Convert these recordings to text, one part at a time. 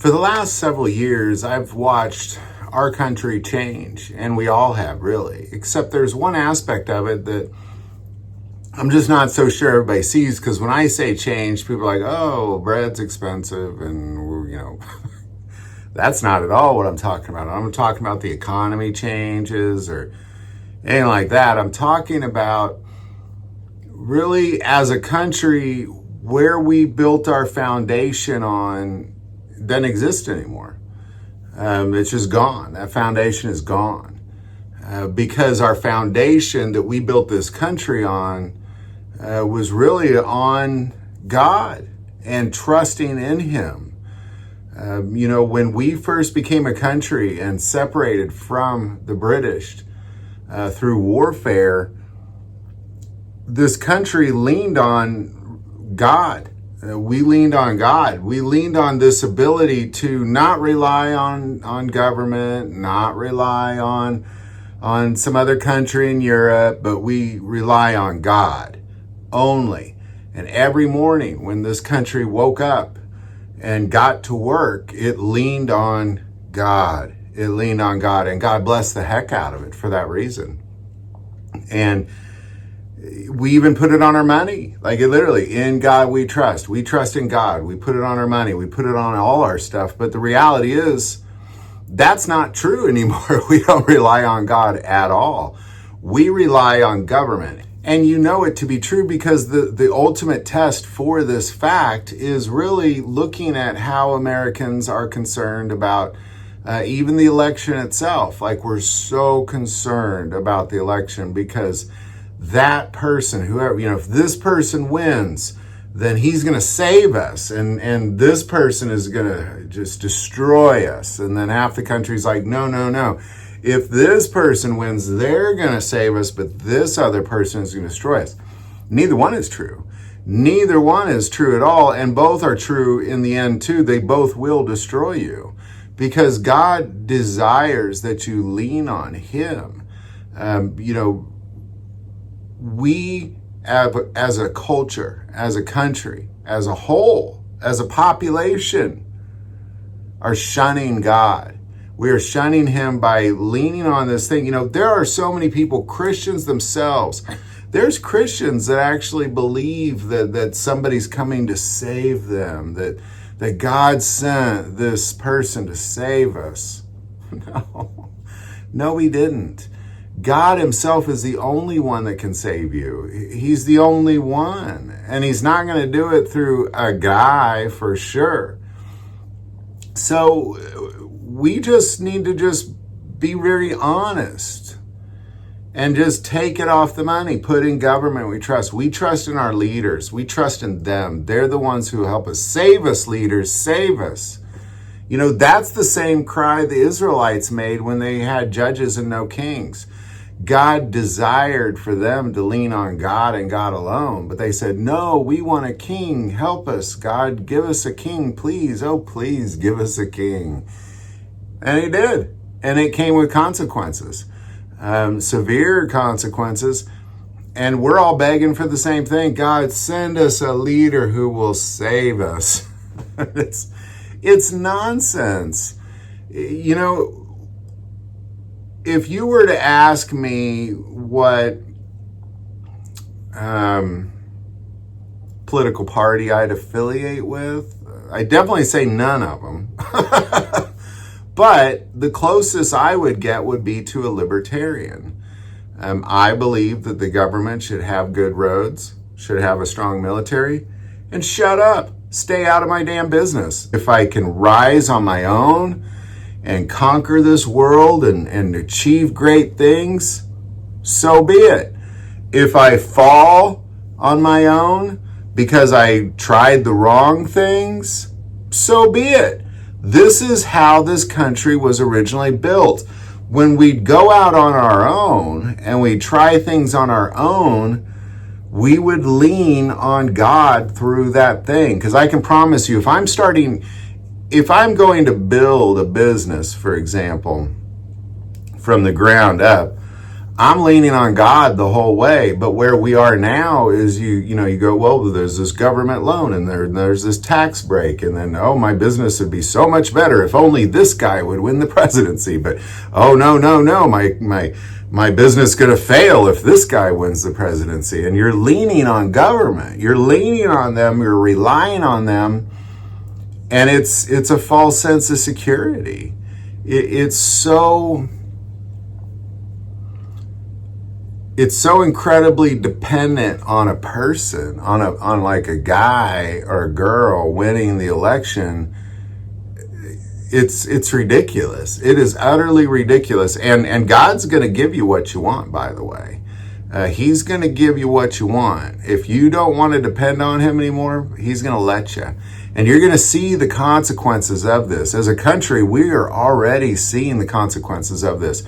For the last several years, I've watched our country change, and we all have, really. Except there's one aspect of it that I'm just not so sure everybody sees, because when I say change, people are like, oh, bread's expensive, and, that's not at all what I'm talking about. I'm talking about the economy changes or anything like that. I'm talking about really, as a country, where we built our foundation on doesn't exist anymore. It's just gone. That foundation is gone. Because our foundation that we built this country on was really on God and trusting in Him. When we first became a country and separated from the British through warfare, this country leaned on God. We leaned on God. We leaned on this ability to not rely on government, not rely on some other country in Europe, but we rely on God only. And every morning when this country woke up and got to work, it leaned on God. It leaned on God, and God blessed the heck out of it for that reason. And we even put it on our money. Like, it literally, in God we trust. We trust in God. We put it on our money. We put it on all our stuff. But the reality is, that's not true anymore. We don't rely on God at all. We rely on government. And you know it to be true because the ultimate test for this fact is really looking at how Americans are concerned about even the election itself. Like, we're so concerned about the election because that person, whoever, if this person wins, then he's going to save us, and this person is going to just destroy us. And then half the country's like, no. If this person wins, they're going to save us, but this other person is going to destroy us. Neither one is true. Neither one is true at all, and both are true in the end too. They both will destroy you because God desires that you lean on Him. We have, as a culture, as a country, as a whole, as a population, are shunning God. We are shunning Him by leaning on this thing. There are so many people, Christians themselves. There's Christians that actually believe that somebody's coming to save them, that God sent this person to save us. No, He didn't. God Himself is the only one that can save you. He's the only one. And He's not going to do it through a guy for sure. So we just need to just be very honest and just take it off the money. Put in government we trust. We trust in our leaders. We trust in them. They're the ones who help us. Save us, leaders. Save us. That's the same cry the Israelites made when they had judges and no kings. God desired for them to lean on God and God alone. But they said, no, we want a king. Help us, God. Give us a king, please. Oh, please give us a king. And He did. And it came with consequences, severe consequences. And we're all begging for the same thing. God, send us a leader who will save us. It's nonsense. If you were to ask me what political party I'd affiliate with, I'd definitely say none of them. But the closest I would get would be to a libertarian. I believe that the government should have good roads, should have a strong military, and shut up. Stay out of my damn business. If I can rise on my own and conquer this world and achieve great things, so be it. If I fall on my own because I tried the wrong things, so be it. This is how this country was originally built. When we go out on our own and we try things on our own, we would lean on God through that thing. Because I can promise you, if I'm going to build a business, for example, from the ground up, I'm leaning on God the whole way, but where we are now is you go, well, there's this government loan and there's this tax break, and then, oh, my business would be so much better if only this guy would win the presidency. But oh, no, my business is going to fail if this guy wins the presidency. And you're leaning on government. You're leaning on them. You're relying on them. And it's a false sense of security. It's so incredibly dependent on a person, on like a guy or a girl winning the election. It's ridiculous. It is utterly ridiculous. And God's going to give you what you want, by the way. He's going to give you what you want. If you don't want to depend on him anymore, he's going to let you. And you're going to see the consequences of this. As a country, we are already seeing the consequences of this.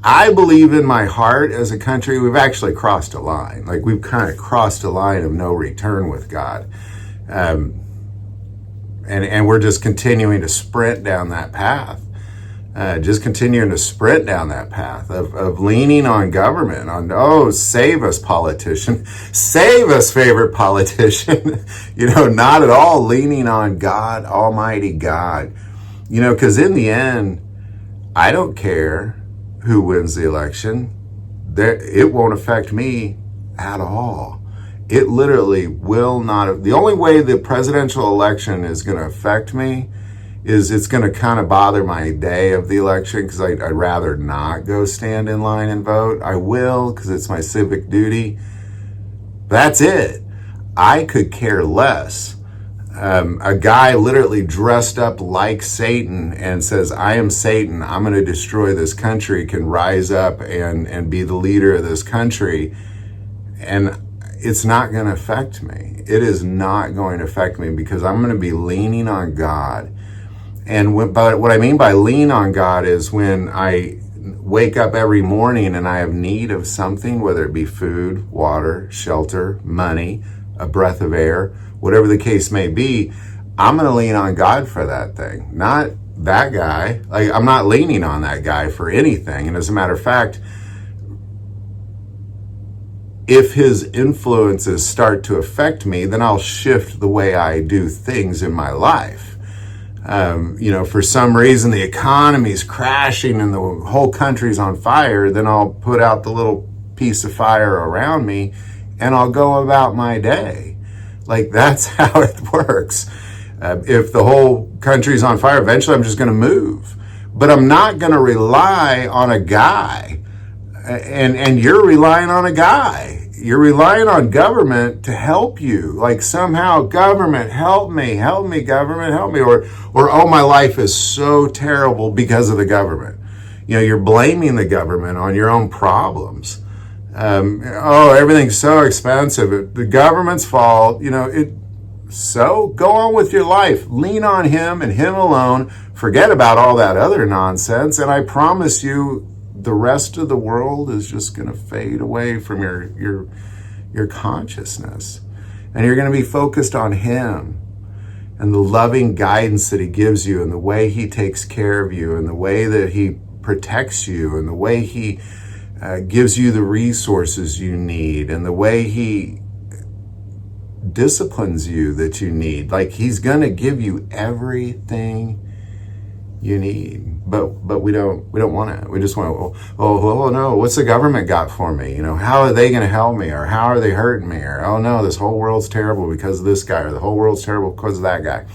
I believe in my heart, as a country, we've actually crossed a line. Like, we've kind of crossed a line of no return with God. And we're just continuing to sprint down that path. Of leaning on government, on, save us, politician, save us, favorite politician. Not at all leaning on God, Almighty God. Because in the end, I don't care who wins the election. It won't affect me at all. It literally will not. The only way the presidential election is going to affect me is it's going to kind of bother my day of the election, because I'd rather not go stand in line and vote. I will, because it's my civic duty. That's it. I could care less. A guy literally dressed up like Satan and says, I am Satan, I'm going to destroy this country, can rise up and be the leader of this country. And it's not going to affect me. It is not going to affect me, because I'm going to be leaning on God. And what I mean by lean on God is when I wake up every morning and I have need of something, whether it be food, water, shelter, money, a breath of air, whatever the case may be, I'm going to lean on God for that thing, not that guy. Like, I'm not leaning on that guy for anything. And as a matter of fact, if his influences start to affect me, then I'll shift the way I do things in my life. For some reason the economy's crashing and the whole country's on fire, then I'll put out the little piece of fire around me and I'll go about my day. Like, that's how it works. If the whole country's on fire, eventually I'm just going to move. But I'm not going to rely on a guy. And you're relying on a guy. You're relying on government to help you. Like, somehow, government, help me, government, help me. Or, oh, my life is so terrible because of the government. You're blaming the government on your own problems. Everything's so expensive. The government's fault. So go on with your life. Lean on him and him alone. Forget about all that other nonsense. And I promise you, the rest of the world is just going to fade away from your consciousness. And you're going to be focused on him and the loving guidance that he gives you, and the way he takes care of you, and the way that he protects you, and the way he gives you the resources you need, and the way he disciplines you that you need. Like, he's going to give you everything you need. But we don't want it. We just want, oh no, what's the government got for me? How are they going to help me? Or how are they hurting me? Or, oh no, this whole world's terrible because of this guy, or the whole world's terrible because of that guy.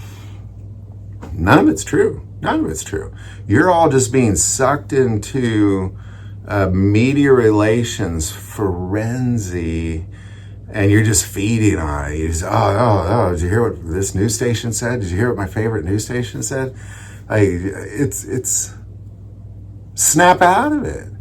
None of it's true. You're all just being sucked into media relations frenzy, and you're just feeding on it. You just, did you hear what this news station said? Did you hear what my favorite news station said? It's snap out of it.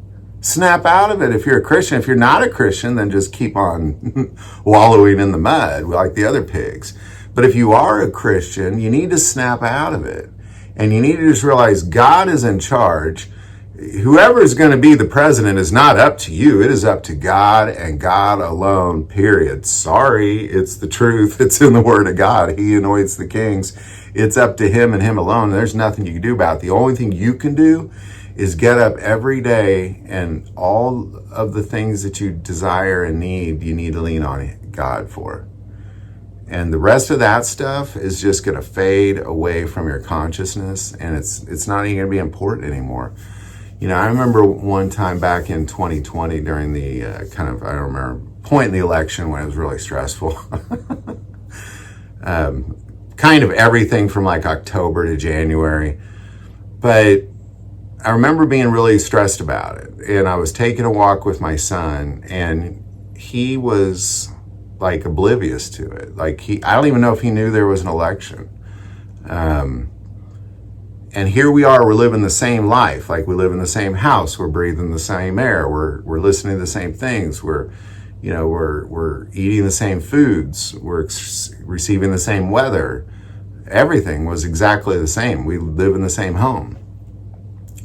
Snap out of it if you're a Christian. If you're not a Christian, then just keep on wallowing in the mud like the other pigs. But if you are a Christian, you need to snap out of it. And you need to just realize God is in charge. Whoever is going to be the president is not up to you. It is up to God and God alone, period. Sorry, it's the truth. It's in the Word of God. He anoints the kings. It's up to him and him alone. There's nothing you can do about it. The only thing you can do is get up every day, and all of the things that you desire and need, you need to lean on God for. And the rest of that stuff is just going to fade away from your consciousness, and it's not even going to be important anymore. I remember one time back in 2020 during the I don't remember, point in the election when it was really stressful. Kind of everything from like October to January. But I remember being really stressed about it. And I was taking a walk with my son, and he was like oblivious to it. Like I don't even know if he knew there was an election. And here we are, we're living the same life. Like we live in the same house, we're breathing the same air, we're listening to the same things, we're eating the same foods, we're receiving the same weather. Everything was exactly the same. We live in the same home.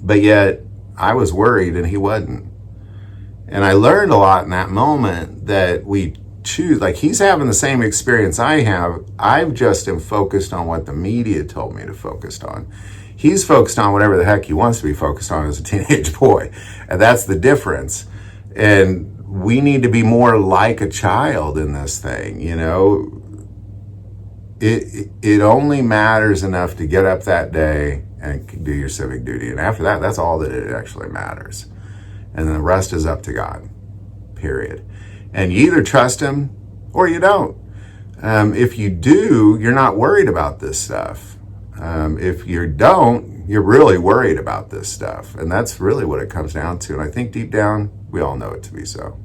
But yet I was worried and he wasn't. And I learned a lot in that moment that we choose, like he's having the same experience I have. I've just am focused on what the media told me to focus on. He's focused on whatever the heck he wants to be focused on as a teenage boy. And that's the difference. And we need to be more like a child in this thing, It only matters enough to get up that day and do your civic duty. And after that, that's all that it actually matters. And then the rest is up to God, period. And you either trust him or you don't. If you do, you're not worried about this stuff. If you don't, you're really worried about this stuff. And that's really what it comes down to. And I think deep down, we all know it to be so.